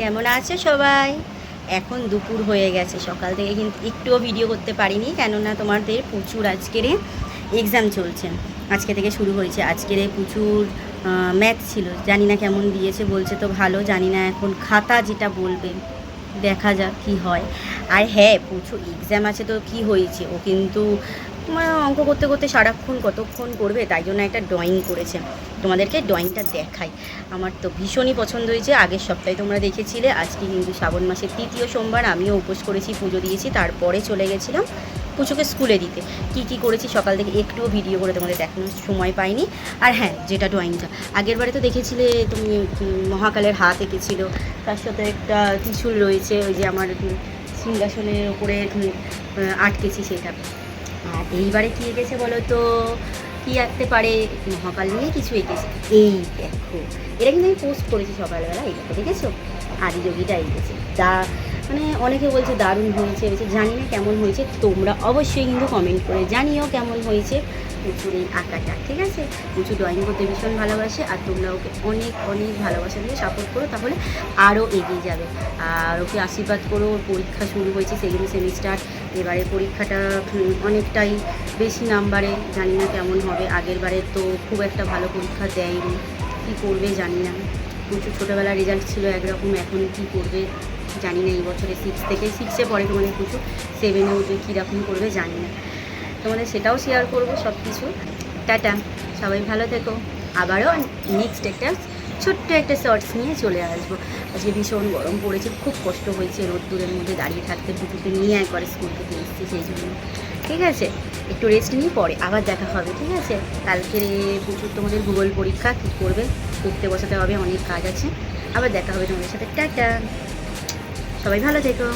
কেমন আছো সবাই? এখন দুপুর হয়ে গেছে, সকাল থেকে কিন্তু একটুও ভিডিও করতে পারিনি, কেননা তোমাদের প্রচুর আজকের এক্সাম চলছে। আজকে থেকে শুরু হয়েছে। আজকের প্রচুর ম্যাথ ছিল, জানি না কেমন দিয়েছে, বলছে তো ভালো, জানি না এখন খাতা যেটা বলবে, দেখা যাক কী হয়। আর হ্যাঁ, প্রচুর এক্সাম আছে তো কি হয়েছে, ও কিন্তু অঙ্ক করতে করতে সারাক্ষণ কতক্ষণ করবে, তাই জন্য একটা ড্রয়িং করেছে। তোমাদেরকে ড্রয়িংটা দেখাই। আমার তো ভীষণই পছন্দ হয়েছে। আগের সপ্তাহে তোমরা দেখেছিলে। আজকে কিন্তু শ্রাবণ মাসের ৩য় সোমবার, আমিও উপোস করেছি, পুজো দিয়েছি, তারপরে চলে গেছিলাম পুজোকে স্কুলে দিতে। কি কি করেছি সকাল থেকে একটুও ভিডিও করে তোমাদের দেখানোর সময় পাইনি। আর হ্যাঁ, যেটা ড্রয়িংটা আগের বারে তো দেখেছিলে তুমি, মহাকালের হাত এঁকেছিল, তার সাথে একটা ত্রিশূল রয়েছে, ওই যে আমার সিংহাসনের ওপরে আটকেছি সেটা। আর এইবারে কী এঁকেছে বলো তো? কী আঁকতে পারে? মহাকাল নিয়ে কিছু এঁকেছে। এই দেখো, এটা কিন্তু আমি পোস্ট করেছি সকালবেলা, এই দেখো, দেখেছো? আদিযোগীটা এঁকেছে। মানে অনেকে বলছে দারুণ হয়েছে, জানি না কেমন হয়েছে, তোমরা অবশ্যই কিন্তু কমেন্ট করে জানিও কেমন হয়েছে প্রচুর এই আঁকাটা, ঠিক আছে? প্রচুর ড্রয়িং করতে ভীষণ ভালোবাসে, আর তোমরা ওকে অনেক অনেক ভালোবাসা দিয়ে সাপোর্ট করো, তাহলে আরও এগিয়ে যাবে। আর ওকে আশীর্বাদ করো। ওর পরীক্ষা শুরু হয়েছে, সেকেন্ড সেমিস্টার। এবারে পরীক্ষাটা অনেকটাই বেশি নাম্বারে, জানি না কেমন হবে। আগের বারে তো খুব একটা ভালো পরীক্ষা দেয়নি, কী করবে জানি না। প্রচুর ছোটোবেলার রেজাল্ট ছিল একরকম, এখন কী করবে জানি না। এই বছরে 6 পরে তোমাদের কিছু 7-এ উঠে কীরকম করবে জানি না, তোমাদের সেটাও শেয়ার করবো সব কিছু। টাটা, সবাই ভালো থেকো। আবারও নেক্সট একটা ছোট্ট একটা শর্টস নিয়ে চলে আসবো। আজকে ভীষণ গরম পড়েছে, খুব কষ্ট হয়েছে রোদ্দুরের মধ্যে দাঁড়িয়ে থাকতে। দুপুরকে নিয়ে একবারে স্কুল থেকে এসেছি, সেই জন্য। ঠিক আছে, একটু রেস্ট নিয়ে পরে আবার দেখা হবে, ঠিক আছে? কালকে প্রচুর তোমাদের ভূগোল পরীক্ষা, কী করবে, পড়তে বসাতে হবে, অনেক কাজ আছে। আবার দেখা হবে তোমাদের সাথে। টাটা, সবাই ভালো থেকো।